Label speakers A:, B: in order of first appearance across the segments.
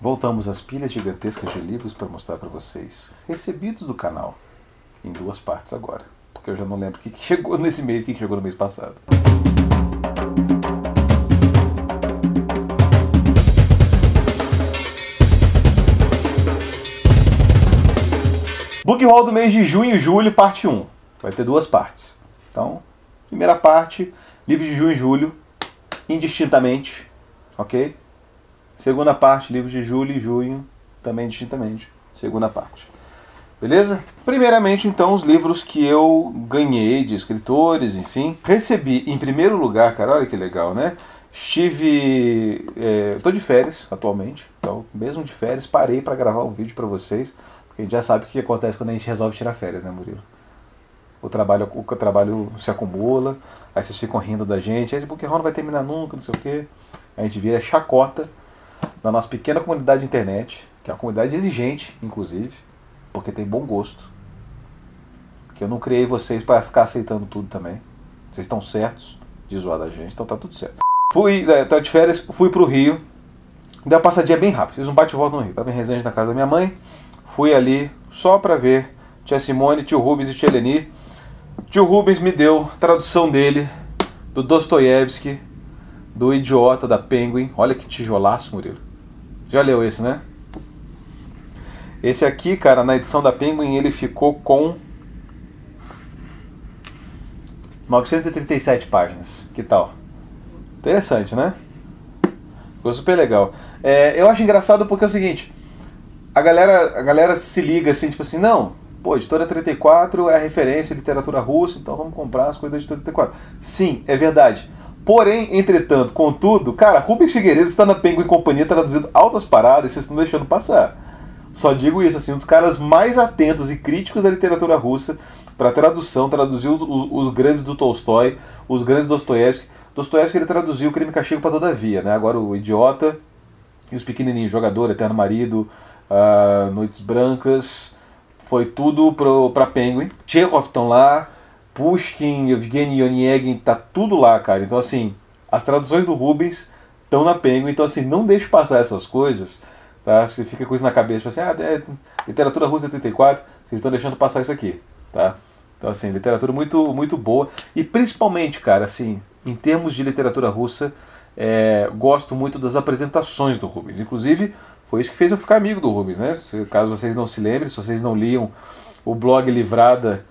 A: Voltamos às pilhas gigantescas de livros para mostrar para vocês, recebidos do canal, em duas partes agora, porque eu já não lembro o que chegou nesse mês e o que chegou no mês passado. Book Haul do mês de junho e julho, parte 1. Vai ter duas partes. Então, primeira parte, livros de junho e julho, indistintamente, ok? Segunda parte, livros de julho e junho, também distintamente, segunda parte. Beleza? Primeiramente, então, os livros que eu ganhei de escritores, enfim. Recebi, em primeiro lugar, cara, olha que legal, né? Tô de férias atualmente, então, mesmo de férias, parei para gravar um vídeo para vocês, porque a gente já sabe o que acontece quando a gente resolve tirar férias, né, Murilo? O trabalho se acumula, aí vocês ficam rindo da gente, esse Book Haul não vai terminar nunca, não sei o quê. A gente vira chacota na nossa pequena comunidade de internet, que é uma comunidade exigente, inclusive, porque tem bom gosto. Que eu não criei vocês para ficar aceitando tudo também. Vocês estão certos de zoar da gente, então tá tudo certo. Tava de férias, fui pro Rio, dei uma passadinha bem rápido, fiz um bate-volta no Rio. Tava em Resende na casa da minha mãe, fui ali só pra ver tia Simone, tio Rubens e tia Eleni. Tio Rubens me deu tradução dele, do Dostoiévski, do Idiota, da Penguin. Olha que tijolaço, Murilo. Já leu esse, né? Esse aqui, cara, na edição da Penguin, ele ficou com 937 páginas. Que tal? Interessante, né? Ficou super legal. Eu acho engraçado porque é o seguinte, a galera se liga assim, tipo assim, não, pô, Editora 34 é a referência em literatura russa, então vamos comprar as coisas da Editora 34. Sim, é verdade. Porém, entretanto, contudo, cara, Rubens Figueiredo está na Penguin Companhia traduzindo altas paradas e vocês estão deixando passar. Só digo isso, assim, um dos caras mais atentos e críticos da literatura russa para tradução, traduziu os grandes do Tolstói, os grandes Dostoiévski. Dostoiévski ele traduziu Crime e Castigo para Todavia, né? Agora o Idiota e os Pequenininhos, Jogador, Eterno Marido, Noites Brancas, foi tudo para Penguin. Chekhov estão lá, Pushkin, Evgeny Onegin, tá tudo lá, cara. Então, assim, as traduções do Rubens estão na Penguin, então, assim, não deixe passar essas coisas, tá? Você fica com isso na cabeça, assim, literatura russa 84, vocês estão deixando passar isso aqui, tá? Então, assim, literatura muito, muito boa. E, principalmente, cara, assim, em termos de literatura russa, gosto muito das apresentações do Rubens. Inclusive, foi isso que fez eu ficar amigo do Rubens, né? Caso vocês não se lembrem, se vocês não liam o blog Livrada,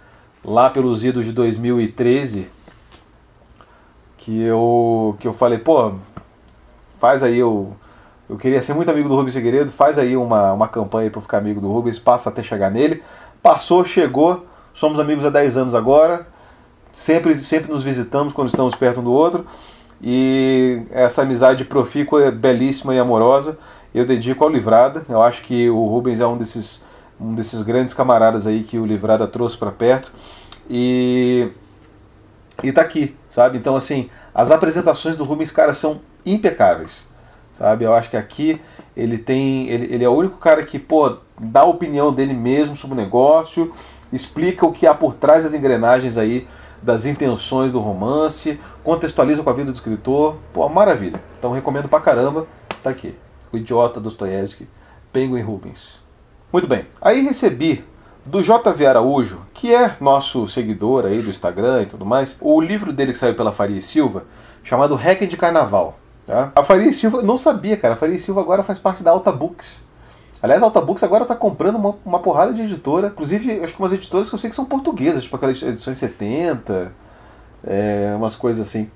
A: lá pelos idos de 2013, que eu falei, pô, faz aí, eu queria ser muito amigo do Rubens Figueiredo, faz aí uma campanha para eu ficar amigo do Rubens, passa até chegar nele. Passou, chegou, somos amigos há 10 anos agora, sempre nos visitamos quando estamos perto um do outro, e essa amizade profícua, belíssima e amorosa, eu dedico ao Livrada. Eu acho que o Rubens é um desses grandes camaradas aí que o Livrada trouxe para perto e tá aqui, sabe? Então, assim, as apresentações do Rubens, cara, são impecáveis, sabe? Eu acho que aqui ele é o único cara que, pô, dá a opinião dele mesmo sobre o negócio, explica o que há por trás das engrenagens aí, das intenções do romance, contextualiza com a vida do escritor, pô, maravilha. Então, recomendo pra caramba, tá aqui. O Idiota, Dostoiévski, Penguin Rubens. Muito bem, aí recebi do JV Araújo, que é nosso seguidor aí do Instagram e tudo mais, o livro dele que saiu pela Faria e Silva, chamado Requiem de Carnaval. Tá? A Faria e Silva, não sabia, cara, a Faria e Silva agora faz parte da Alta Books. Aliás, a Alta Books agora está comprando uma porrada de editora, inclusive acho que umas editoras que eu sei que são portuguesas, tipo aquelas edições 70, umas coisas assim.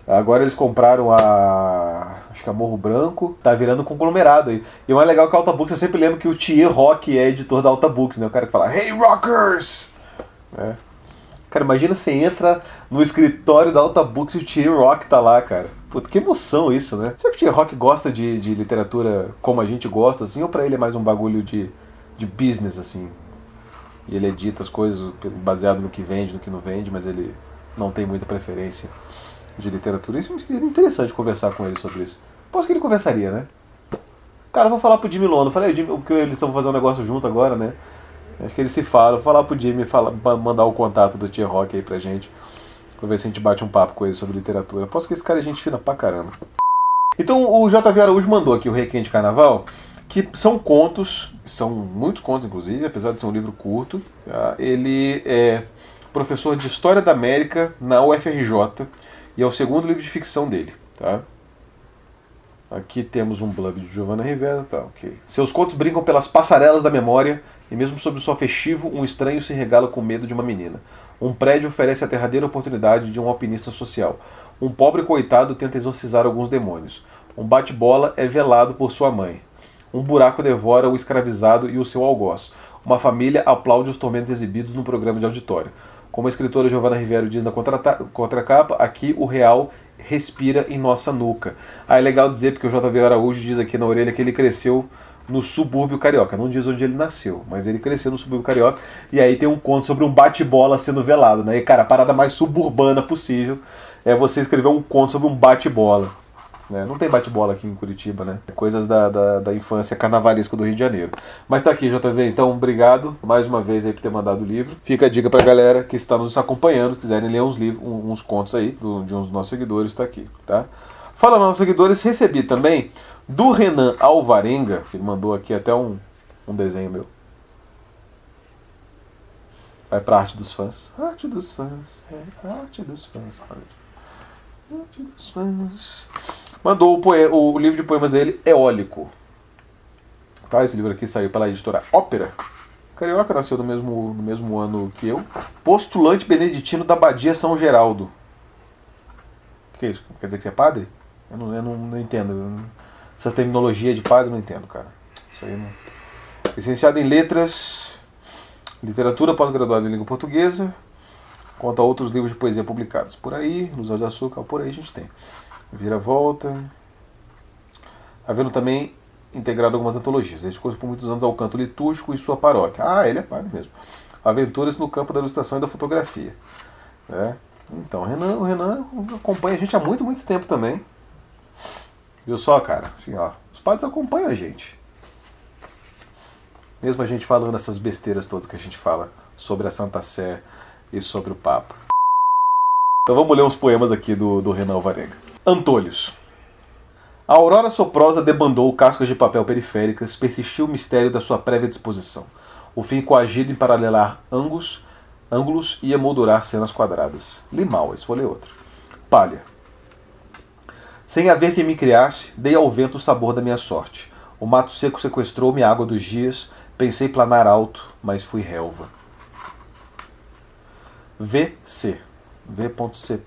A: Agora eles compraram acho que a Morro Branco, tá virando um conglomerado aí. E o mais legal é que a Alta Books, eu sempre lembro que o Thier Rock é editor da Alta Books, né? O cara que fala, Hey Rockers! Cara, imagina você entra no escritório da Alta Books e o Thier Rock tá lá, cara. Puta, que emoção isso, né? Será que o Thier Rock gosta de literatura como a gente gosta, assim? Ou pra ele é mais um bagulho de business, assim? E ele edita as coisas baseado no que vende, no que não vende, mas ele não tem muita preferência de literatura. Isso seria interessante conversar com ele sobre isso. Posso que ele conversaria, né? Cara, eu vou falar pro Jimmy Lono. Falei, Jimmy, porque eles estão fazendo um negócio junto agora, né? Acho que eles se falam. Vou falar pro Jimmy, mandar o contato do Thier Rock aí pra gente. Vou ver se a gente bate um papo com ele sobre literatura. Posso que esse cara é gente fina pra caramba. Então o JV Araújo mandou aqui o Requiem de Carnaval. que são contos, são muitos contos inclusive, apesar de ser um livro curto. Tá? Ele é professor de História da América na UFRJ e é o segundo livro de ficção dele. Tá? Aqui temos um blurb de Giovanna Rivera. Tá, okay. Seus contos brincam pelas passarelas da memória e mesmo sob o sol festivo, um estranho se regala com medo de uma menina. Um prédio oferece a derradeira oportunidade de um alpinista social. Um pobre coitado tenta exorcizar alguns demônios. Um bate-bola é velado por sua mãe. Um buraco devora o escravizado e o seu algoz. Uma família aplaude os tormentos exibidos no programa de auditório. Como a escritora Giovanna Rivera diz na contracapa, aqui o real respira em nossa nuca. Ah, é legal dizer, porque o JV Araújo diz aqui na orelha que ele cresceu no subúrbio carioca. Não diz onde ele nasceu, mas ele cresceu no subúrbio carioca. E aí tem um conto sobre um bate-bola sendo velado, né? E, cara, a parada mais suburbana possível é você escrever um conto sobre um bate-bola. Né? Não tem bate-bola aqui em Curitiba, né? Coisas da infância carnavalesca do Rio de Janeiro. Mas tá aqui, JV, então obrigado mais uma vez aí por ter mandado o livro. Fica a dica pra galera que está nos acompanhando, quiserem ler uns contos aí de uns dos nossos seguidores, tá aqui, tá? Falando aos seguidores, recebi também do Renan Alvarenga, que mandou aqui até um desenho meu. Vai pra arte dos fãs. Arte dos fãs, arte dos fãs, arte dos fãs. Mandou o livro de poemas dele, Eólico. Tá, esse livro aqui saiu pela editora Ópera. Carioca, nasceu no mesmo ano que eu. Postulante beneditino da Abadia São Geraldo. O que é isso? Quer dizer que você é padre? Eu não entendo. Essa terminologia de padre eu não entendo, cara. Isso aí não... Licenciado em Letras, Literatura, pós-graduado em Língua Portuguesa. Conta outros livros de poesia publicados por aí. Luz de Açúcar, por aí a gente tem. Vira-volta. Havendo também integrado algumas antologias. Ele ficou por muitos anos ao canto litúrgico e sua paróquia. Ah, ele é padre mesmo. Aventuras no campo da ilustração e da fotografia. É. Então, o Renan acompanha a gente há muito, muito tempo também. Viu só, cara? Assim, ó, os padres acompanham a gente. Mesmo a gente falando essas besteiras todas que a gente fala sobre a Santa Sé e sobre o Papa. Então vamos ler uns poemas aqui do Renan Alvarenga. Antolhos. A aurora soprosa debandou cascas de papel periféricas, persistiu o mistério da sua prévia disposição. O fim coagido em paralelar ângulos e emoldurar cenas quadradas. Limal, esse vou ler outro. Palha. Sem haver quem me criasse, dei ao vento o sabor da minha sorte. O mato seco sequestrou-me a água dos dias, pensei planar alto, mas fui relva. V.C. V.C.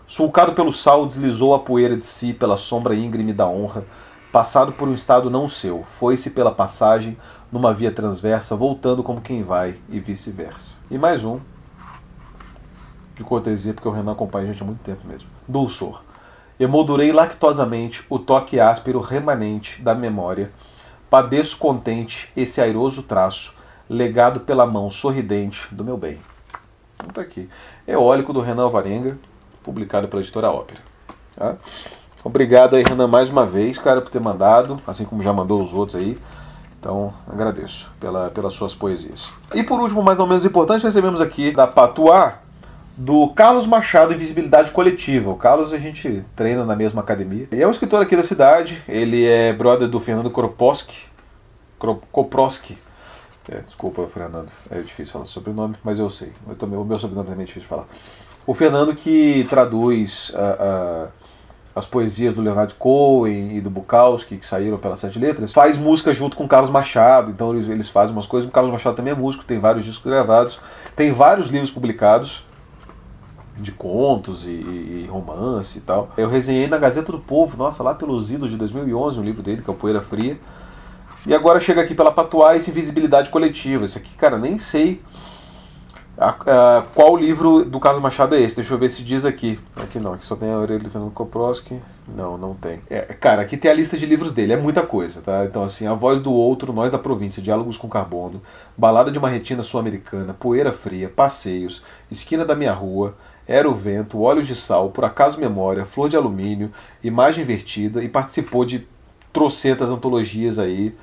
A: Sulcado pelo sal, deslizou a poeira de si pela sombra íngreme da honra, passado por um estado não seu, foi-se pela passagem, numa via transversa, voltando como quem vai, e vice-versa. E mais um, de cortesia, porque o Renan acompanha a gente há muito tempo mesmo. Dulçor. Emoldurei lactosamente o toque áspero remanente da memória, padeço contente esse airoso traço, legado pela mão sorridente do meu bem. Então tá aqui. Eólico, do Renan Alvarenga, publicado pela editora Ópera. Tá? Obrigado aí, Renan, mais uma vez, cara, por ter mandado, assim como já mandou os outros aí. Então, agradeço pelas suas poesias. E por último, mais ou menos importante, recebemos aqui da Patuá, do Carlos Machado, Invisibilidade Coletiva. O Carlos a gente treina na mesma academia. Ele é um escritor aqui da cidade, ele é brother do Fernando Koproski. Desculpa, Fernando, é difícil falar sobrenome, mas eu sei. O meu sobrenome também é difícil de falar. O Fernando que traduz as poesias do Leonardo Cohen e do Bukowski, que saíram pelas 7 letras, faz música junto com o Carlos Machado, então eles fazem umas coisas. O Carlos Machado também é músico, tem vários discos gravados, tem vários livros publicados, de contos e romance e tal. Eu resenhei na Gazeta do Povo, nossa, lá pelos idos de 2011, um livro dele, que é o Poeira Fria. E agora chega aqui pela Patuá esse Invisibilidade Coletiva. Esse aqui, cara, nem sei qual livro do Carlos Machado é esse. Deixa eu ver se diz aqui. Aqui não, aqui só tem a orelha do Fernando Koproski. Não tem. Cara, aqui tem a lista de livros dele, é muita coisa, tá? Então assim, A Voz do Outro, Nós da Província, Diálogos com Carbono, Balada de uma Retina Sul-Americana, Poeira Fria, Passeios, Esquina da Minha Rua, Era o Vento, Olhos de Sal, Por Acaso Memória, Flor de Alumínio, Imagem Invertida, e participou de trocentas antologias aí,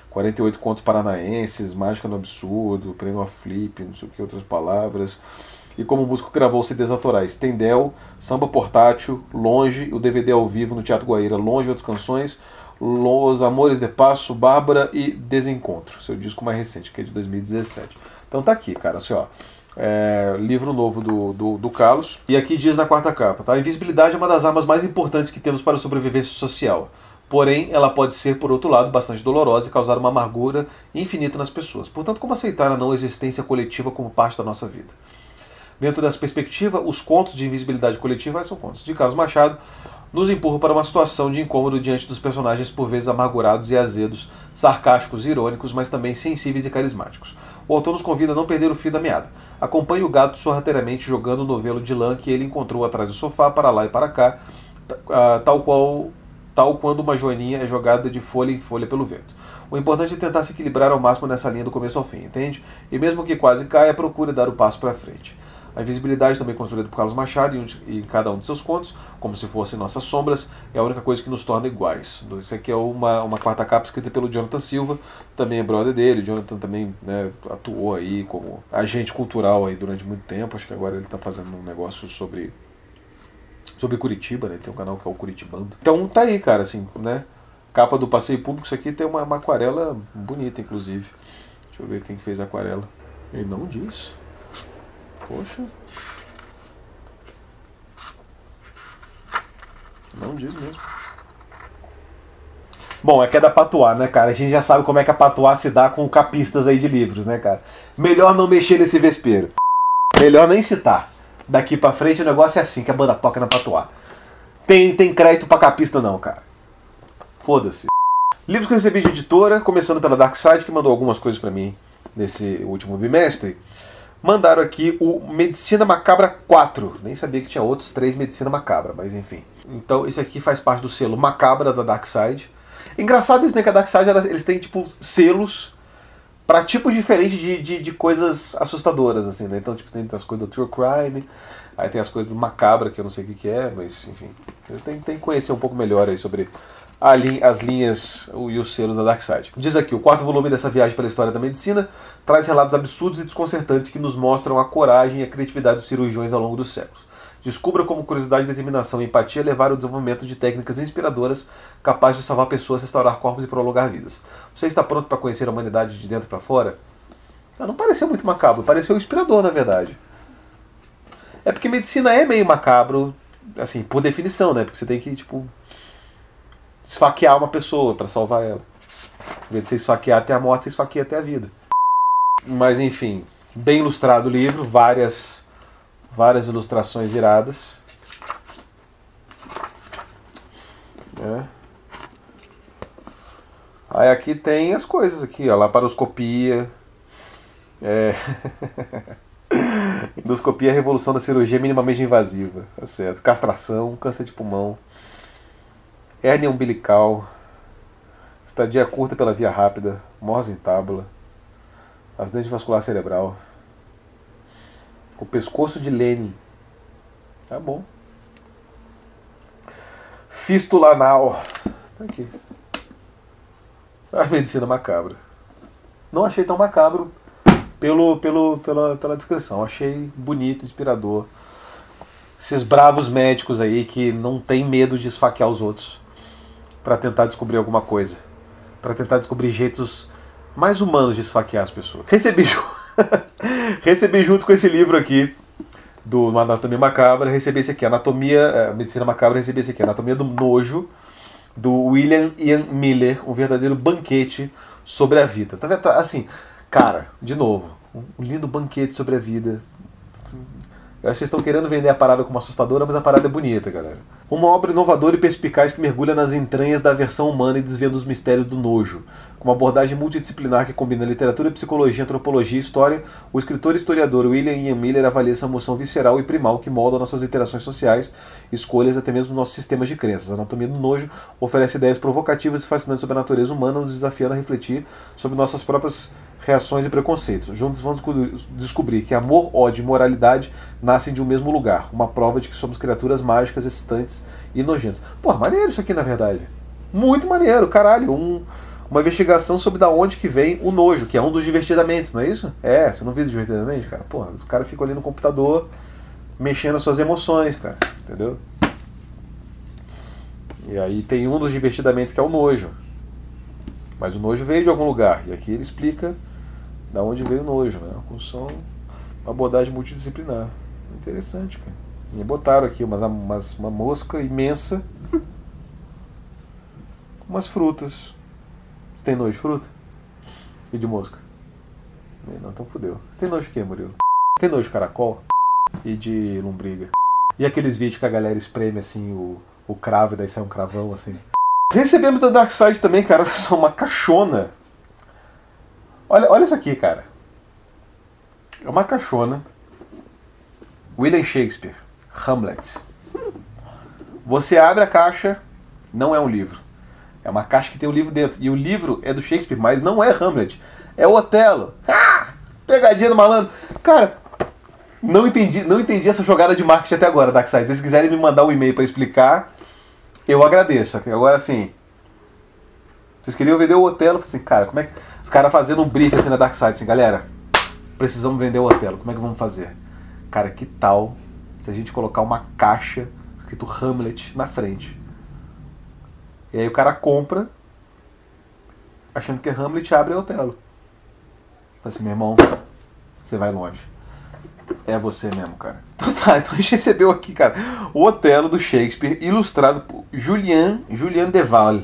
A: 48 contos paranaenses, Mágica no Absurdo, Prêmio a Flip, não sei o que, outras palavras. E como músico gravou CDs autorais, Tendel, Samba Portátil, Longe, o DVD ao vivo no Teatro Guaíra, Longe, outras canções, Los Amores de Passo, Bárbara e Desencontro, seu disco mais recente, que é de 2017. Então tá aqui, cara, assim, ó. Livro novo do Carlos. E aqui diz na quarta capa, tá? A invisibilidade é uma das armas mais importantes que temos para a sobrevivência social. Porém, ela pode ser, por outro lado, bastante dolorosa e causar uma amargura infinita nas pessoas. Portanto, como aceitar a não existência coletiva como parte da nossa vida? Dentro dessa perspectiva, os contos de invisibilidade coletiva, são contos de Carlos Machado, nos empurram para uma situação de incômodo diante dos personagens por vezes amargurados e azedos, sarcásticos e irônicos, mas também sensíveis e carismáticos. O autor nos convida a não perder o fio da meada. Acompanhe o gato sorrateiramente jogando o novelo de lã que ele encontrou atrás do sofá, para lá e para cá, tal quando uma joaninha é jogada de folha em folha pelo vento. O importante é tentar se equilibrar ao máximo nessa linha do começo ao fim, entende? E mesmo que quase caia, procure dar o passo para frente. A invisibilidade, também construída por Carlos Machado em cada um de seus contos, como se fossem nossas sombras, é a única coisa que nos torna iguais. Isso aqui é uma quarta capa escrita pelo Jonathan Silva, também é brother dele. O Jonathan também, né, atuou aí como agente cultural aí durante muito tempo. Acho que agora ele está fazendo um negócio sobre Curitiba, né? Tem um canal que é o Curitibando. Então tá aí, cara, assim, né? Capa do Passeio Público, isso aqui tem uma aquarela bonita, inclusive. Deixa eu ver quem fez a aquarela. Ele não diz. Poxa. Não diz mesmo. Bom, é que é da Patuá, né, cara? A gente já sabe como é que a Patuá se dá com capistas aí de livros, né, cara? Melhor não mexer nesse vespeiro. Melhor nem citar. Daqui pra frente o negócio é assim, que a banda toca na Patuá. Tem crédito pra capista não, cara. Foda-se. Livros que eu recebi de editora, começando pela Dark Side, que mandou algumas coisas pra mim nesse último bimestre. Mandaram aqui o Medicina Macabra 4. Nem sabia que tinha outros 3 Medicina Macabra, mas enfim. Então esse aqui faz parte do selo Macabra da Dark Side. Engraçado isso, né, que a Dark Side eles têm tipo selos para tipos diferentes de coisas assustadoras, assim, né? Então tipo, tem as coisas do True Crime, aí tem as coisas do Macabra, que eu não sei o que é, mas enfim. Tem que conhecer um pouco melhor aí sobre as linhas e os selos da Dark Side. Diz aqui, o 4º volume dessa viagem pela história da medicina traz relatos absurdos e desconcertantes que nos mostram a coragem e a criatividade dos cirurgiões ao longo dos séculos. Descubra como curiosidade, determinação e empatia levaram ao desenvolvimento de técnicas inspiradoras capazes de salvar pessoas, restaurar corpos e prolongar vidas. Você está pronto para conhecer a humanidade de dentro para fora? Não pareceu muito macabro, pareceu inspirador, na verdade. É porque medicina é meio macabro, assim, por definição, né? Porque você tem que, tipo, esfaquear uma pessoa para salvar ela. Em vez de você esfaquear até a morte, você esfaqueia até a vida. Mas enfim, bem ilustrado o livro, várias ilustrações iradas. Aí aqui tem as coisas aqui, ó, laparoscopia. Endoscopia, revolução da cirurgia minimamente invasiva, tá certo? Castração, câncer de pulmão, hérnia umbilical, estadia curta pela via rápida, morse em tábula, acidente vascular cerebral, o pescoço de Lenin, tá bom, fístula anal, tá aqui, a medicina macabra. Não achei tão macabro pela descrição, achei bonito, inspirador. Esses bravos médicos aí que não tem medo de esfaquear os outros para tentar descobrir alguma coisa, para tentar descobrir jeitos mais humanos de esfaquear as pessoas. Recebi junto com esse livro aqui do Anatomia Macabra, recebi esse aqui, Medicina Macabra, recebi esse aqui, Anatomia do Nojo, do William Ian Miller, um verdadeiro banquete sobre a vida. Tá vendo? Assim, cara, de novo, um lindo banquete sobre a vida. Eu acho que eles estão querendo vender a parada como assustadora, mas a parada é bonita, galera. Uma obra inovadora e perspicaz que mergulha nas entranhas da versão humana e desvenda os mistérios do nojo. Com uma abordagem multidisciplinar que combina literatura, psicologia, antropologia e história, o escritor e historiador William Ian Miller avalia essa emoção visceral e primal que molda nossas interações sociais, escolhas e até mesmo nossos sistemas de crenças. A Anatomia do Nojo oferece ideias provocativas e fascinantes sobre a natureza humana, nos desafiando a refletir sobre nossas próprias reações e preconceitos. Juntos vamos descobrir que amor, ódio e moralidade nascem de um mesmo lugar. Uma prova de que somos criaturas mágicas, excitantes e nojentas. Pô, maneiro isso aqui, na verdade. Muito maneiro, caralho. Uma investigação sobre da onde que vem o nojo, que é um dos divertidamente, não é isso? Você não viu divertidamente, cara? Pô, os caras ficam ali no computador mexendo as suas emoções, cara. Entendeu? E aí tem um dos divertidamente que é o nojo. Mas o nojo veio de algum lugar. E aqui ele explica da onde veio o nojo, né? Uma abordagem multidisciplinar. Interessante, cara. E botaram aqui uma mosca imensa com umas frutas. Você tem nojo de fruta? E de mosca? Não, então fudeu. Você tem nojo de quê, Murilo? Você tem nojo de caracol? E de lombriga? E aqueles vídeos que a galera espreme assim o cravo e daí sai um cravão assim? Recebemos da Darkside também, cara, olha só, uma caixona. Olha isso aqui, cara. É uma caixona. William Shakespeare, Hamlet. Você abre a caixa, não é um livro. É uma caixa que tem um livro dentro. E o livro é do Shakespeare, mas não é Hamlet. É o Otelo. Ah! Pegadinha do malandro. Cara, não entendi essa jogada de marketing até agora, Darkside. Se vocês quiserem me mandar um e-mail para explicar, eu agradeço. Agora, assim, vocês queriam vender o Otelo? Assim, cara, como é que... Os caras fazendo um brief assim na Darkside, assim, galera, precisamos vender o Otelo. Como é que vamos fazer? Cara, que tal se a gente colocar uma caixa escrito Hamlet na frente? E aí o cara compra, achando que é Hamlet, abre o Otelo. Fala assim, meu irmão, você vai longe. É você mesmo, cara. Então tá, então a gente recebeu aqui, cara, o Otelo do Shakespeare, ilustrado por Julien Deval.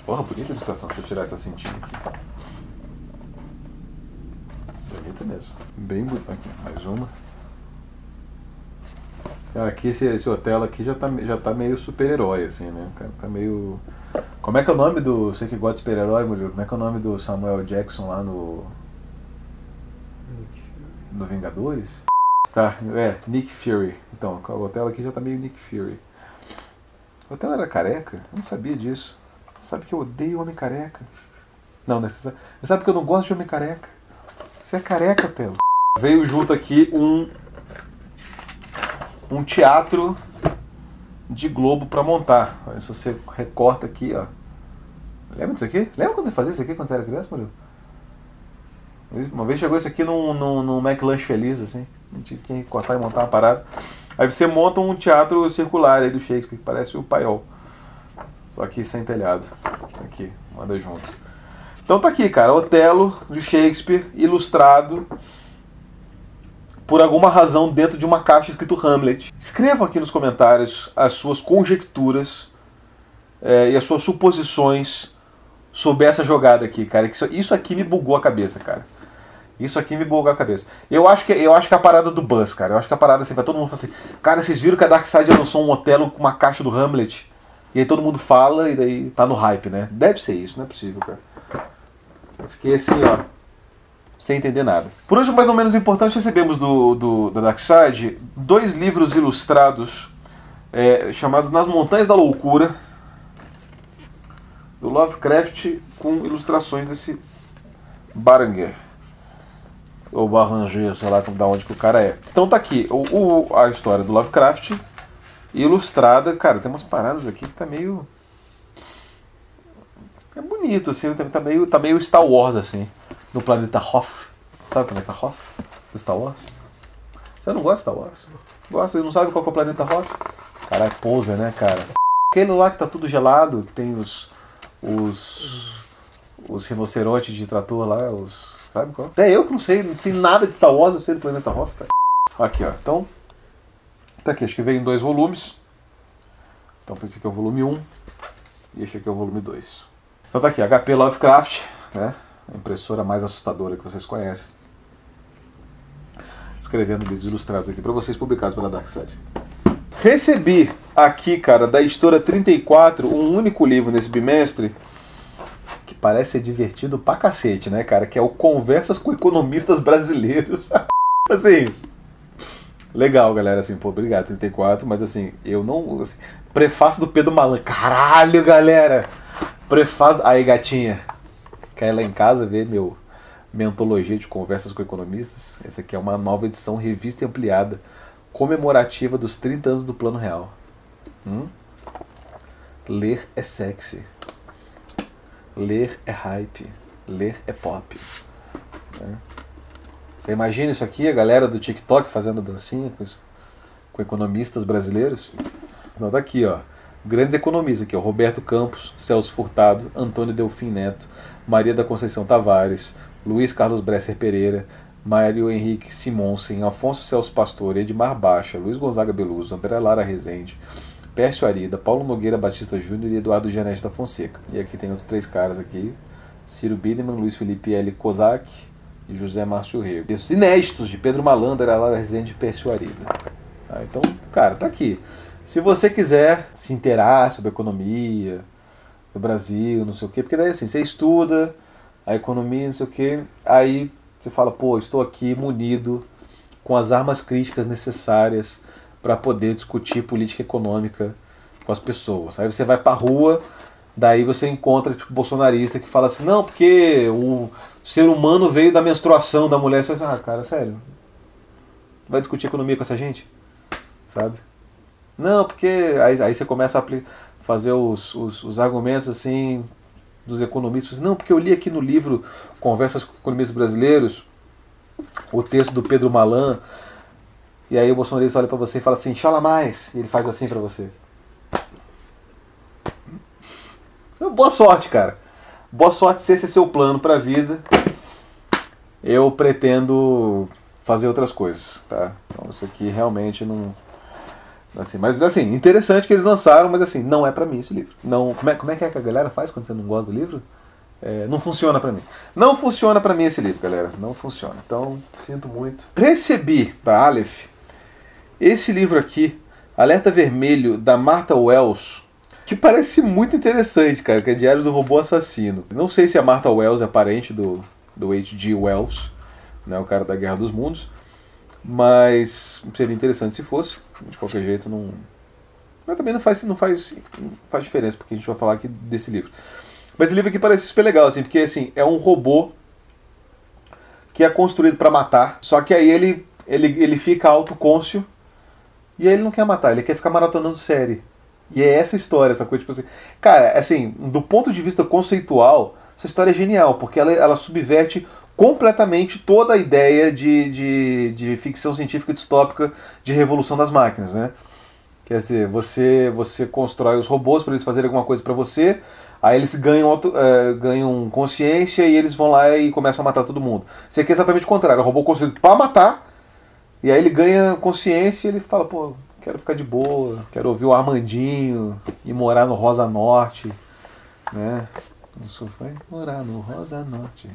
A: Porra, bonita ilustração. Deixa eu tirar essa cintinha aqui. Bonito mesmo. Bem bonito. Aqui, mais uma. Aqui esse Otelo aqui já tá meio super-herói, assim, né? O cara tá meio... Como é que é o nome do... Você que gosta de super-herói, Murilo? Como é que é o nome do Samuel Jackson lá no Vingadores? Tá, Nick Fury. Então, o Otelo aqui já tá meio Nick Fury. O Otelo era careca? Eu não sabia disso. Sabe que eu odeio homem careca? Não, né? Você sabe que eu não gosto de homem careca? Você é careca, Otelo. Veio junto aqui um teatro de globo pra montar. Se você recorta aqui, ó. Lembra disso aqui? Lembra quando você fazia isso aqui quando você era criança, Murilo? Uma vez chegou isso aqui num McLanche Feliz, assim. A gente tinha que cortar e montar uma parada. Aí você monta um teatro circular aí do Shakespeare, que parece o Paiol. Só que sem telhado. Aqui, manda junto. Então tá aqui, cara. Otelo, do Shakespeare, ilustrado por alguma razão dentro de uma caixa escrito Hamlet. Escrevam aqui nos comentários as suas conjecturas e as suas suposições sobre essa jogada aqui, cara. Isso aqui me bugou a cabeça, cara. Isso aqui me bugou a cabeça. Eu acho que é a parada do Buzz, cara. Eu acho que a parada assim, vai todo mundo falar assim, cara, vocês viram que a Darkside lançou um Otelo com uma caixa do Hamlet? E aí todo mundo fala e daí tá no hype, né? Deve ser isso, não é possível, cara. Eu fiquei assim, ó, sem entender nada. Por hoje, mais ou menos importante, recebemos da Darkside 2 livros ilustrados chamados Nas Montanhas da Loucura, do Lovecraft, com ilustrações desse Baranger. Ou Baranger, sei lá da onde que o cara é. Então tá aqui a história do Lovecraft, ilustrada. Cara, tem umas paradas aqui que tá meio... É bonito, assim, tá meio Star Wars, assim, no planeta Hoth. Sabe o planeta Hoth? Do Star Wars? Você não gosta de Star Wars? Gosta? Você não sabe qual que é o planeta Hoth? Caralho, Poser, né, cara? Aquele lá que tá tudo gelado, que tem os rinocerontes de trator lá, sabe qual? Até eu que não sei nada de Star Wars, eu sei do planeta Hoth, cara. Aqui, ó, então, tá aqui, acho que veio em 2 volumes. Então esse aqui é o volume 1 e este aqui é o volume 2. Então tá aqui, HP Lovecraft, né? A impressora mais assustadora que vocês conhecem. Escrevendo vídeos ilustrados aqui pra vocês, publicados pela Darkside. Recebi aqui, cara, da editora 34, um único livro nesse bimestre, que parece ser divertido pra cacete, né, cara? Que é o Conversas com Economistas Brasileiros. Assim, legal, galera, assim, pô, obrigado, 34, mas assim, eu não... Assim, prefácio do Pedro Malan. Caralho, galera! Prefácio... Aí, gatinha, quer ir lá em casa ver minha antologia de Conversas com Economistas? Essa aqui é uma nova edição, revista e ampliada, comemorativa dos 30 anos do Plano Real. Ler é sexy. Ler é hype. Ler é pop. Você imagina isso aqui, a galera do TikTok fazendo dancinha com economistas brasileiros? Então tá aqui, ó. Grandes economistas aqui, ó, Roberto Campos, Celso Furtado, Antônio Delfim Neto, Maria da Conceição Tavares, Luiz Carlos Bresser Pereira, Mário Henrique Simonsen, Afonso Celso Pastor, Edmar Baixa, Luiz Gonzaga Beluso, André Lara Rezende, Pércio Arida, Paulo Nogueira Batista Júnior e Eduardo Janete da Fonseca. E aqui tem outros 3 caras aqui, Ciro Bideman, Luiz Felipe L. Kozak e José Márcio Rego. Textos inéditos de Pedro Malandro, André Lara Rezende e Pércio Arida. Tá, então, cara, tá aqui. Se você quiser se inteirar sobre a economia do Brasil, não sei o quê, porque daí assim, você estuda a economia, não sei o quê, aí você fala, pô, estou aqui munido com as armas críticas necessárias para poder discutir política econômica com as pessoas. Aí você vai pra rua, daí você encontra tipo bolsonarista que fala assim, não, porque o ser humano veio da menstruação da mulher. Você fala, ah, cara, sério, vai discutir economia com essa gente? Sabe? Não, porque aí você começa a fazer os argumentos assim dos economistas. Não, porque eu li aqui no livro Conversas com Economistas Brasileiros o texto do Pedro Malan, e aí o bolsonarista olha pra você e fala assim, chala mais, e ele faz assim pra você. Boa sorte, cara. Boa sorte se esse é seu plano pra vida. Eu pretendo fazer outras coisas, tá? Então isso aqui realmente não... Assim, mas assim, interessante que eles lançaram, mas assim, não é pra mim esse livro. Não, como é que a galera faz quando você não gosta do livro? Não funciona pra mim. Não funciona pra mim esse livro, galera. Não funciona. Então, sinto muito. Recebi da Aleph esse livro aqui, Alerta Vermelho, da Martha Wells, que parece muito interessante, cara, que é Diários do Robô Assassino. Não sei se a Martha Wells é parente do H.G. Wells, né, o cara da Guerra dos Mundos, mas seria interessante se fosse. De qualquer jeito, não... Mas também não faz diferença, porque a gente vai falar aqui desse livro. Mas esse livro aqui parece super legal, assim, porque assim, é um robô que é construído para matar, só que aí ele fica autoconscio e aí ele não quer matar, ele quer ficar maratonando série. E é essa história, essa coisa, tipo assim... Cara, assim, do ponto de vista conceitual, essa história é genial, porque ela subverte completamente toda a ideia de ficção científica distópica de revolução das máquinas, né? Quer dizer, você constrói os robôs para eles fazerem alguma coisa para você, aí eles ganham consciência e eles vão lá e começam a matar todo mundo. Isso aqui é exatamente o contrário, é um robô construído para matar, e aí ele ganha consciência e ele fala, pô, quero ficar de boa, quero ouvir o Armandinho e morar no Rosa Norte, né? Vai morar no Rosa Norte.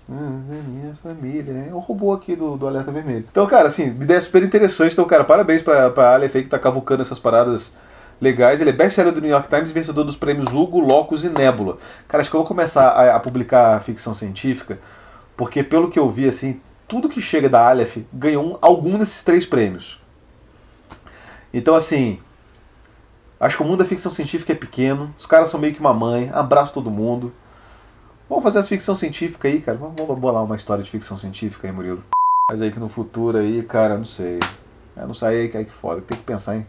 A: Minha família, é o robô aqui do Alerta Vermelho. Então, cara, assim, ideia super interessante. Então, cara, parabéns pra Aleph aí que tá cavucando essas paradas legais. Ele é best-seller do New York Times, vencedor dos prêmios Hugo, Locus e Nebula. Cara, acho que eu vou começar a publicar ficção científica, porque pelo que eu vi, assim, tudo que chega da Aleph ganhou algum desses 3 prêmios. Então, assim, acho que o mundo da ficção científica é pequeno, os caras são meio que uma mãe, abraço todo mundo. Vamos fazer as ficção científica aí, cara. Vamos bolar uma história de ficção científica aí, Murilo. Mas aí que no futuro aí, cara, não sei. Não sei aí que foda. Tem que pensar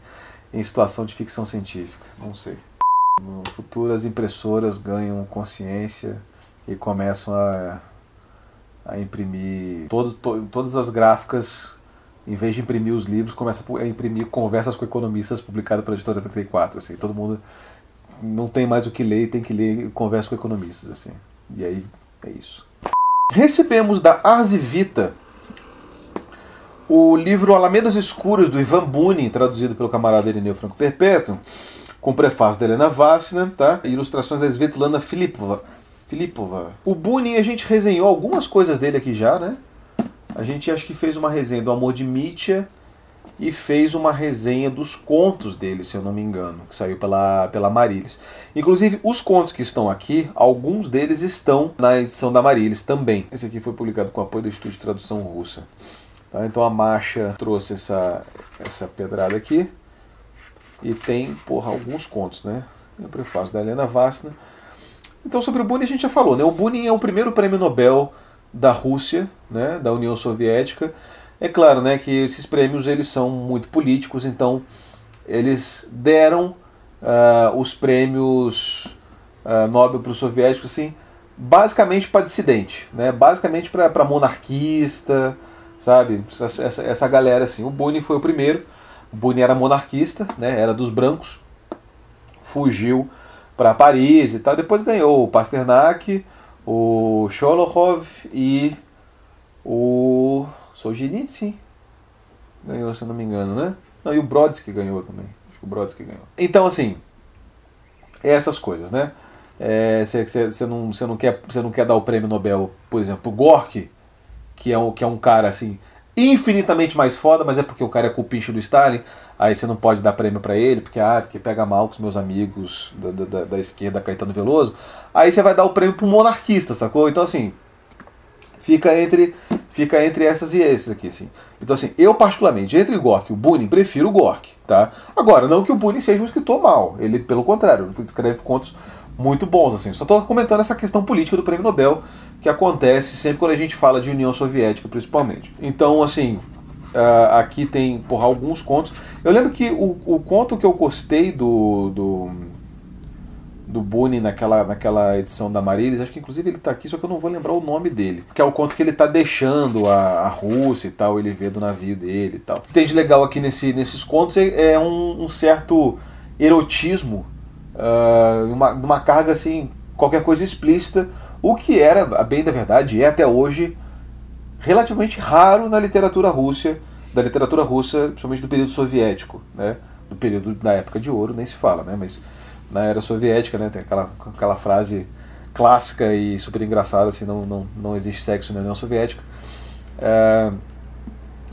A: em situação de ficção científica. Não sei. No futuro as impressoras ganham consciência e começam a imprimir todas as gráficas. Em vez de imprimir os livros, começa a imprimir Conversas com Economistas, publicado pela Editora 34. Assim. Todo mundo não tem mais o que ler e tem que ler Conversas com Economistas. Assim. E aí, é isso. Recebemos da Arzivita o livro Alamedas Escuras, do Ivan Bunin, traduzido pelo camarada Irineu Franco Perpétuo, com prefácio da Helena Vassina, tá? E ilustrações da Svetlana Filipova. O Bunin, a gente resenhou algumas coisas dele aqui já, né? A gente acho que fez uma resenha do Amor de Mitya e fez uma resenha dos contos dele, se eu não me engano, que saiu pela Marilis. Inclusive, os contos que estão aqui, alguns deles estão na edição da Marilis também. Esse aqui foi publicado com apoio do Instituto de Tradução Russa. Tá? Então a Masha trouxe essa pedrada aqui. E tem, porra, alguns contos, né? Tem o prefácio da Helena Vassina. Então sobre o Bunin a gente já falou, né? O Bunin é o primeiro prêmio Nobel da Rússia, né? Da União Soviética. É claro, né, que esses prêmios eles são muito políticos, então eles deram os prêmios Nobel para os soviéticos, assim, basicamente para dissidente, né, basicamente para monarquista, sabe, essa galera assim. O Bunin foi o primeiro. O Bunin era monarquista, né, era dos brancos, fugiu para Paris e tal. Depois ganhou o Pasternak, o Sholokhov e o Solzhenitsyn. Ganhou, se eu não me engano, né? Não, e o Brodsky ganhou também. Acho que o Brodsky ganhou. Então, assim, essas coisas, né? Você não quer dar o prêmio Nobel, por exemplo, pro Gorky, que é um cara, assim, infinitamente mais foda, mas é porque o cara é cupincha do Stalin, aí você não pode dar prêmio pra ele, porque pega mal com os meus amigos da esquerda, Caetano Veloso. Aí você vai dar o prêmio pro monarquista, sacou? Então, assim, fica entre essas e esses aqui, assim. Então, assim, eu particularmente, entre o Gorky e o Bunin, prefiro o Gorky, tá? Agora, não que o Bunin seja um escritor mau, ele, pelo contrário, ele escreve contos muito bons, assim. Só tô comentando essa questão política do prêmio Nobel, que acontece sempre quando a gente fala de União Soviética, principalmente. Então, assim, aqui tem, porra, alguns contos. Eu lembro que o conto que eu gostei do Bunin naquela edição da Marilis, acho que inclusive ele tá aqui, só que eu não vou lembrar o nome dele, que é o conto que ele tá deixando a Rússia e tal, ele vê do navio dele e tal. O que tem de legal aqui nesses contos é um certo erotismo, uma carga assim, qualquer coisa explícita, o que era, a bem da verdade, é até hoje relativamente raro na literatura russa, principalmente do período soviético, né? Do período da época de ouro nem se fala, né? Mas na era soviética, né, tem aquela frase clássica e super engraçada, assim, não existe sexo na União Soviética,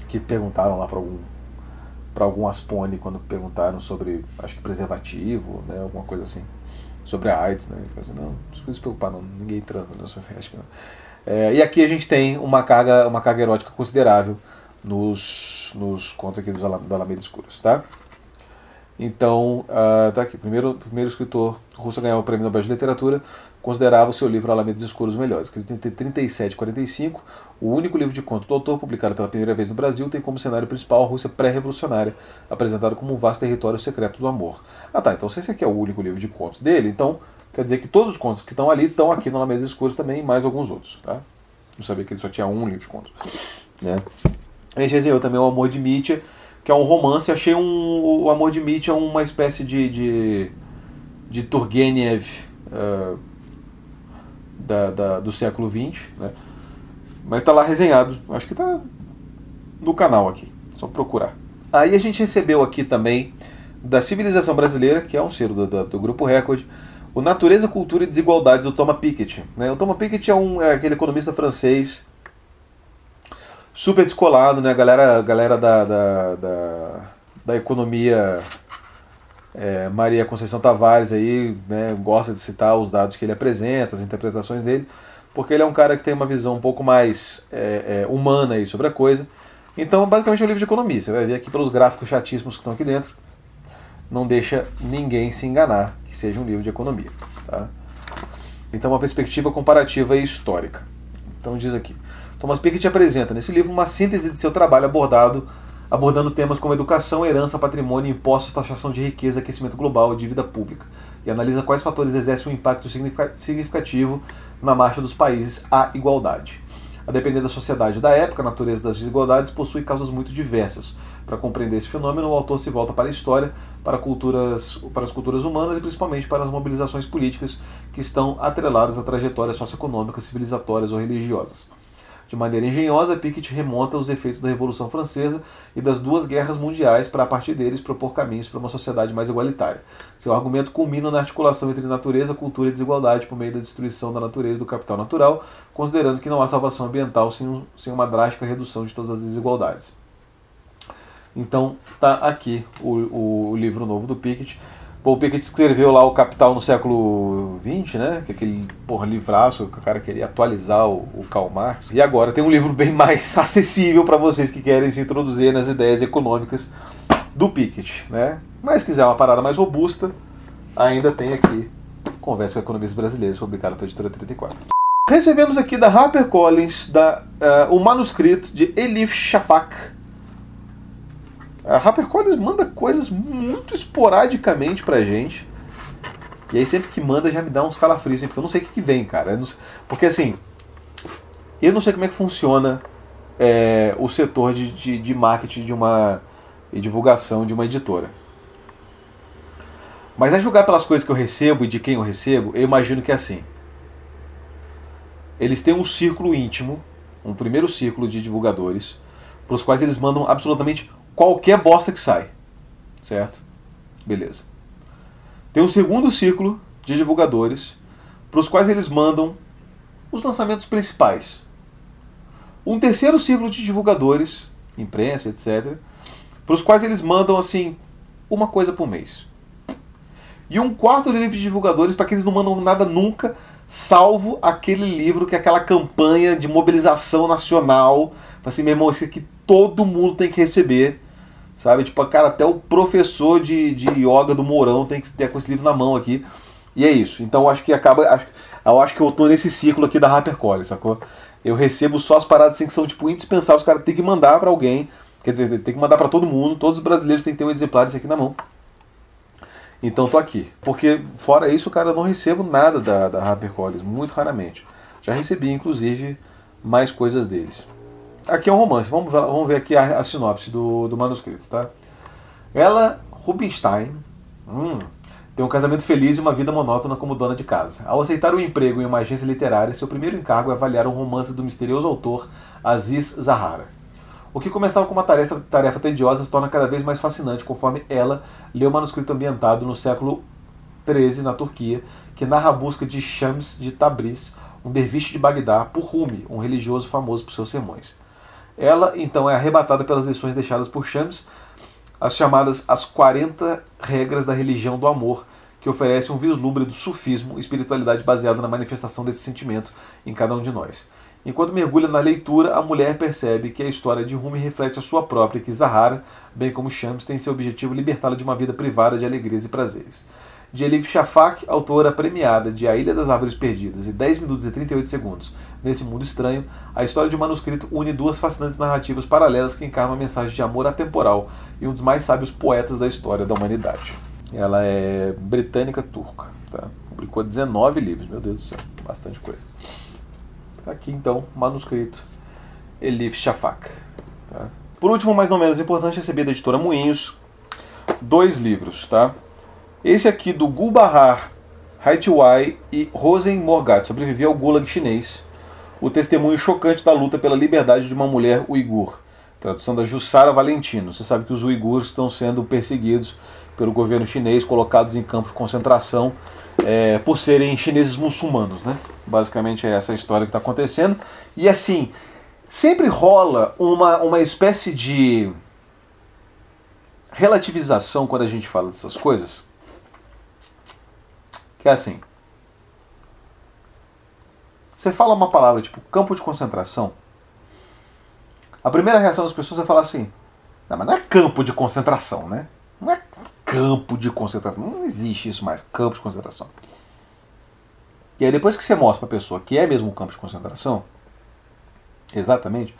A: que perguntaram lá para algum Aspone, quando perguntaram sobre, acho que preservativo, né, alguma coisa assim, sobre a AIDS, né, ele falou assim, não precisa se preocupar, não, ninguém transa na União Soviética, não. E aqui a gente tem uma carga erótica considerável nos contos aqui da Alameda Escuros, tá? Então, tá aqui, primeiro escritor russo a ganhar o Prêmio Nobel de Literatura, considerava o seu livro Alamedas Escuros melhores. Escrito entre 37 e 45, o único livro de conto do autor, publicado pela primeira vez no Brasil, tem como cenário principal a Rússia pré-revolucionária, apresentado como um vasto território secreto do amor. Ah tá, então se esse aqui é o único livro de contos dele, então quer dizer que todos os contos que estão ali estão aqui no Alamedas Escuros também, e mais alguns outros, tá? Não sabia que ele só tinha um livro de contos, né? A gente resenhou também O Amor de Mitya, que é um romance. Achei o Amor de Mitya uma espécie de Turgenev do século XX, né? Mas está lá resenhado, acho que está no canal aqui, só procurar. Aí a gente recebeu aqui também da Civilização Brasileira, que é um selo do Grupo Record, o Natureza, Cultura e Desigualdades, do Thomas Piketty, né? O Thomas Piketty é aquele economista francês super descolado, né? A galera da economia, Maria Conceição Tavares aí, né, gosta de citar os dados que ele apresenta, as interpretações dele, porque ele é um cara que tem uma visão um pouco mais humana aí sobre a coisa. Então, basicamente é um livro de economia. Você vai ver aqui pelos gráficos chatíssimos que estão aqui dentro. Não deixa ninguém se enganar que seja um livro de economia, tá? Então, uma perspectiva comparativa e histórica. Então, diz aqui: Thomas Piketty apresenta nesse livro uma síntese de seu trabalho abordando temas como educação, herança, patrimônio, impostos, taxação de riqueza, aquecimento global e dívida pública, e analisa quais fatores exercem um impacto significativo na marcha dos países à igualdade. A depender da sociedade da época, a natureza das desigualdades possui causas muito diversas. Para compreender esse fenômeno, o autor se volta para a história, para as culturas humanas e principalmente para as mobilizações políticas que estão atreladas a trajetórias socioeconômicas, civilizatórias ou religiosas. De maneira engenhosa, Piketty remonta os efeitos da Revolução Francesa e das duas guerras mundiais para, a partir deles, propor caminhos para uma sociedade mais igualitária. Seu argumento culmina na articulação entre natureza, cultura e desigualdade por meio da destruição da natureza e do capital natural, considerando que não há salvação ambiental sem uma drástica redução de todas as desigualdades. Então, tá aqui o livro novo do Piketty. O Piketty escreveu lá o Capital no século XX, né? Que é aquele livraço que o cara queria atualizar o Karl Marx. E agora tem um livro bem mais acessível para vocês que querem se introduzir nas ideias econômicas do Piketty, né? Mas se quiser uma parada mais robusta, ainda tem aqui Conversa com Economistas Brasileiros, publicado pela editora 34. Recebemos aqui da HarperCollins o manuscrito de Elif Shafak. A HarperCollins manda coisas muito esporadicamente pra gente. E aí sempre que manda já me dá uns calafrios, porque eu não sei o que vem, cara. Porque assim, eu não sei como é que funciona o setor de marketing e divulgação de uma editora. Mas a julgar pelas coisas que eu recebo e de quem eu recebo, eu imagino que é assim. Eles têm um círculo íntimo, um primeiro círculo de divulgadores, para os quais eles mandam absolutamente qualquer bosta que sai. Certo? Beleza. Tem um segundo círculo de divulgadores, para os quais eles mandam os lançamentos principais. Um terceiro círculo de divulgadores, imprensa, etc., para os quais eles mandam, assim, uma coisa por mês. E um quarto livro de divulgadores para que eles não mandam nada nunca, salvo aquele livro que é aquela campanha de mobilização nacional. Assim, meu irmão, esse aqui todo mundo tem que receber. Sabe? Tipo, cara, até o professor de yoga do Mourão tem que ter com esse livro na mão aqui. E é isso. Então eu acho que eu acho que eu tô nesse ciclo aqui da HarperCollins, sacou? Eu recebo só as paradas assim que são tipo indispensáveis, os caras têm que mandar para alguém. Quer dizer, tem que mandar para todo mundo. Todos os brasileiros têm que ter um exemplar desse aqui na mão. Então tô aqui. Porque fora isso, cara, eu não recebo nada da HarperCollins, muito raramente. Já recebi, inclusive, mais coisas deles. Aqui é um romance, vamos ver aqui a sinopse do manuscrito, tá? Ella Rubinstein tem um casamento feliz e uma vida monótona como dona de casa. Ao aceitar um emprego em uma agência literária, seu primeiro encargo é avaliar um romance do misterioso autor Aziz Zahara. O que começava com uma tarefa tediosa se torna cada vez mais fascinante conforme ela lê o manuscrito ambientado no século XIII na Turquia, que narra a busca de Shams de Tabriz, um derviche de Bagdá, por Rumi, um religioso famoso por seus sermões. Ela, então, é arrebatada pelas lições deixadas por Shams, as chamadas as 40 regras da religião do amor, que oferece um vislumbre do sufismo, espiritualidade baseada na manifestação desse sentimento em cada um de nós. Enquanto mergulha na leitura, a mulher percebe que a história de Rumi reflete a sua própria, que Zahara, bem como Shams, tem seu objetivo libertá-la de uma vida privada de alegrias e prazeres. De Elif Shafak, autora premiada de A Ilha das Árvores Perdidas e 10 minutos e 38 segundos, Nesse Mundo Estranho, a história de um manuscrito une duas fascinantes narrativas paralelas que encarnam uma mensagem de amor atemporal e um dos mais sábios poetas da história da humanidade. Ela é britânica-turca, tá? Publicou 19 livros, meu Deus do céu, bastante coisa. Tá aqui então, manuscrito Elif Shafak. Tá? Por último, mas não menos importante, recebi da editora Moinhos 2 livros, tá? Esse aqui do Gulbahar Haitiwai e Rosen Morgat, sobreviveu ao Gulag chinês, o testemunho chocante da luta pela liberdade de uma mulher uigur. Tradução da Jussara Valentino. Você sabe que os uigures estão sendo perseguidos pelo governo chinês, colocados em campos de concentração por serem chineses muçulmanos, né? Basicamente é essa a história que está acontecendo. E assim, sempre rola uma espécie de relativização quando a gente fala dessas coisas. Que é assim, você fala uma palavra tipo campo de concentração, a primeira reação das pessoas é falar assim, não, mas não é campo de concentração, né? Não é campo de concentração, não existe isso mais, campo de concentração. E aí depois que você mostra para a pessoa que é mesmo um campo de concentração, exatamente,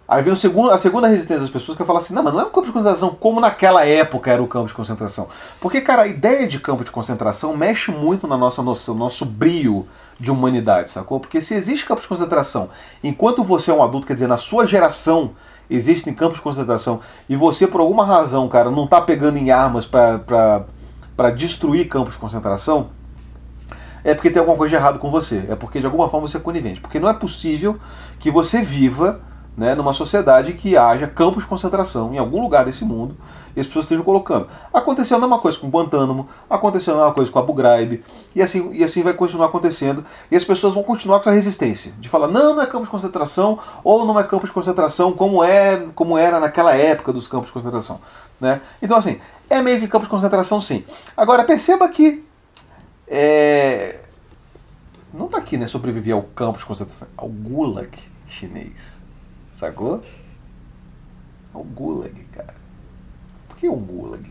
A: aí vem a segunda resistência das pessoas que falam assim, não, mas não é um campo de concentração como naquela época era o campo de concentração. Porque, cara, a ideia de campo de concentração mexe muito na nossa noção, no nosso brio de humanidade, sacou? Porque se existe campo de concentração, enquanto você é um adulto, quer dizer, na sua geração existem campos de concentração, e você, por alguma razão, cara, não tá pegando em armas para destruir campos de concentração, é porque tem alguma coisa de errado com você. É porque, de alguma forma, você é conivente. Porque não é possível que você viva, né, numa sociedade que haja campos de concentração em algum lugar desse mundo e as pessoas estejam colocando. Aconteceu a mesma coisa com Guantánamo, aconteceu a mesma coisa com Abu Ghraib, e assim vai continuar acontecendo, e as pessoas vão continuar com essa resistência, de falar, não é campo de concentração, ou não é campo de concentração como era naquela época dos campos de concentração. Né? Então assim, é meio que campo de concentração sim. Agora perceba que não está aqui, né, sobreviver ao campo de concentração, ao Gulag chinês. Sacou? É o Gulag, cara. Por que o Gulag?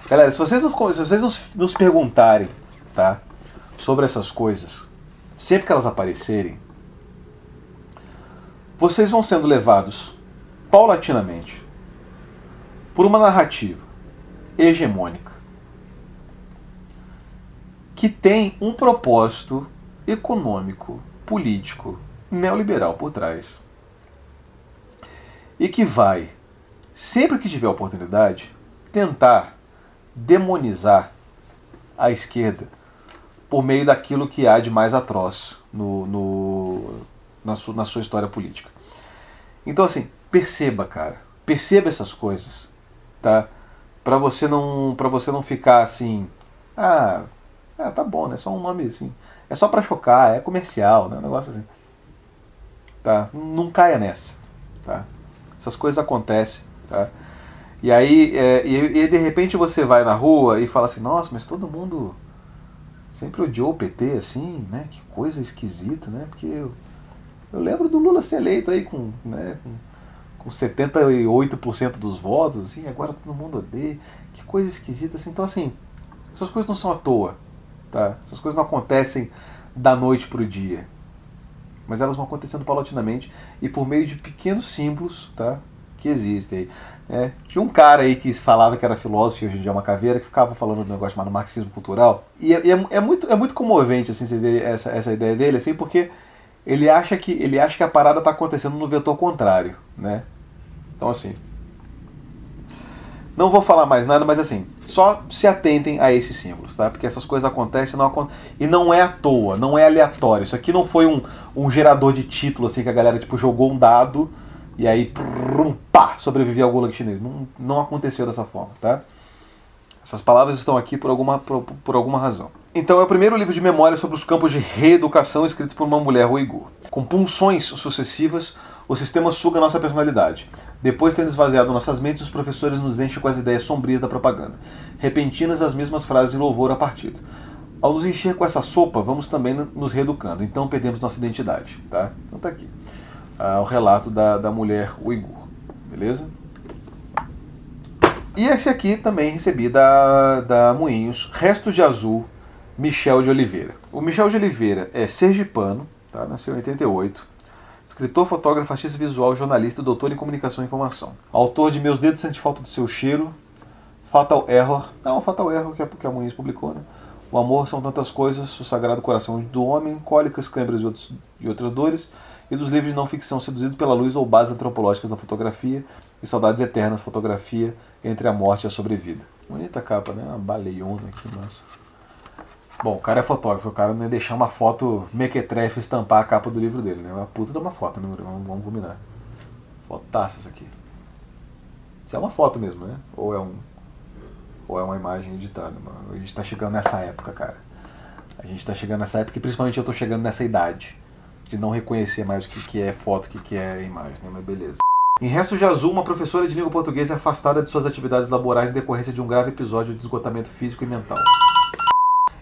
A: Galera, se vocês nos perguntarem, tá, sobre essas coisas, sempre que elas aparecerem, vocês vão sendo levados paulatinamente por uma narrativa hegemônica que tem um propósito econômico, político, neoliberal por trás, e que vai sempre que tiver oportunidade, tentar demonizar a esquerda por meio daquilo que há de mais atroz na sua história política. Então, assim, perceba, cara. Perceba essas coisas, tá? Pra você não ficar assim... tá bom, né? Só um nome assim. É só pra chocar, é comercial, né? Um negócio assim. Tá? Não caia nessa, tá? Essas coisas acontecem, tá? E aí, de repente você vai na rua e fala assim, nossa, mas todo mundo sempre odiou o PT, assim, né? Que coisa esquisita, né? Porque eu lembro do Lula ser eleito aí com 78% dos votos, assim, agora todo mundo odeia. Que coisa esquisita, assim. Então, assim, essas coisas não são à toa, tá? Essas coisas não acontecem da noite pro dia. Mas elas vão acontecendo paulatinamente e por meio de pequenos símbolos, tá? Que existem aí. Tinha um cara aí que falava que era filósofo e hoje em dia é uma caveira, que ficava falando de um negócio chamado marxismo cultural. E é muito comovente, assim, você ver essa ideia dele, assim, porque ele acha que a parada está acontecendo no vetor contrário, né? Então, assim, não vou falar mais nada, mas assim, só se atentem a esses símbolos, tá? Porque essas coisas acontecem e não é à toa, não é aleatório. Isso aqui não foi um gerador de título, assim, que a galera tipo jogou um dado e aí pá, sobreviveu ao Gulag chinês. Não aconteceu dessa forma, tá? Essas palavras estão aqui por alguma razão. Então é o primeiro livro de memória sobre os campos de reeducação escritos por uma mulher uigur. Com punções sucessivas, o sistema suga nossa personalidade. Depois de ter esvaziado nossas mentes, os professores nos enchem com as ideias sombrias da propaganda. Repentinas as mesmas frases em louvor a partido. Ao nos encher com essa sopa, vamos também nos reeducando. Então perdemos nossa identidade, tá? Então tá aqui. O relato da mulher uigur. Beleza? E esse aqui também recebi da Moinhos, Restos de Azul, Michel de Oliveira. O Michel de Oliveira é sergipano, tá? Nasceu em 88. Escritor, fotógrafo, artista visual, jornalista, doutor em comunicação e informação. Autor de Meus Dedos Sentem Falta do Seu Cheiro, Fatal Error. Fatal Error que a Moinhos publicou, né? O Amor São Tantas Coisas, O Sagrado Coração do Homem, Cólicas, Câimbras e Outras Dores, e dos livros de não ficção Seduzido pela Luz ou Bases Antropológicas da Fotografia e Saudades Eternas, Fotografia entre a Morte e a Sobrevida. Bonita capa, né? Uma baleiona aqui, nossa. Bom, o cara é fotógrafo, o cara não ia deixar uma foto mequetrefe estampar a capa do livro dele, né? Uma puta de uma foto, né? Vamos combinar. Fotaça essa aqui. Isso é uma foto mesmo, né? Ou é uma imagem editada, mano. A gente tá chegando nessa época, cara. A gente tá chegando nessa época e principalmente eu tô chegando nessa idade de não reconhecer mais o que é foto, o que é imagem, né? Mas beleza. Em Restos de Azul, uma professora de língua portuguesa é afastada de suas atividades laborais em decorrência de um grave episódio de esgotamento físico e mental.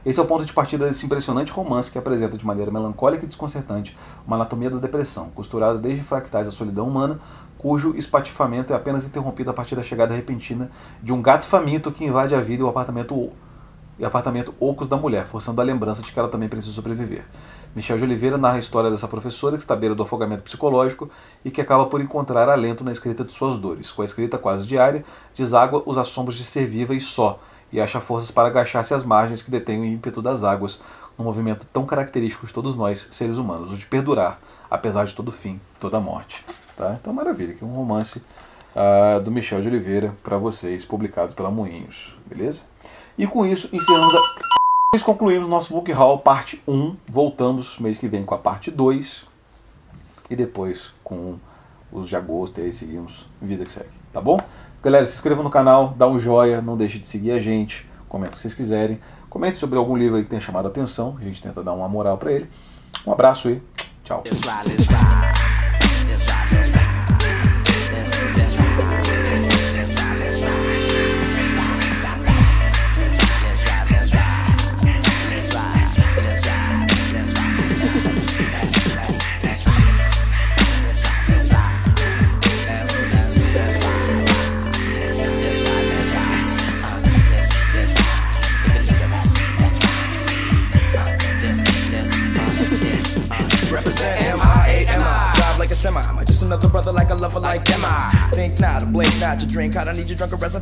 A: Esse é o ponto de partida desse impressionante romance que apresenta de maneira melancólica e desconcertante uma anatomia da depressão, costurada desde fractais da solidão humana, cujo espatifamento é apenas interrompido a partir da chegada repentina de um gato faminto que invade a vida e o apartamento ocos da mulher, forçando a lembrança de que ela também precisa sobreviver. Michel de Oliveira narra a história dessa professora que está à beira do afogamento psicológico e que acaba por encontrar alento na escrita de suas dores. Com a escrita quase diária, deságua os assombros de ser viva e só, e acha forças para agachar-se às margens que detêm o ímpeto das águas, um movimento tão característico de todos nós, seres humanos, o de perdurar, apesar de todo fim, toda morte. Tá? Então, maravilha, aqui um romance do Michel de Oliveira para vocês, publicado pela Moinhos, beleza? E com isso, concluímos nosso Book Haul parte 1, voltamos mês que vem com a parte 2, e depois com os de agosto, e aí seguimos vida que segue, tá bom? Galera, se inscreva no canal, dá um joia, não deixe de seguir a gente, comente o que vocês quiserem, comente sobre algum livro aí que tenha chamado a atenção, a gente tenta dar uma moral pra ele. Um abraço aí, tchau.
B: Represent M-I-A-M-I. Drive like a semi. Am I just another brother like a lover like am I? Think not, blink not, to drink. I don't need you drunk a reservoir.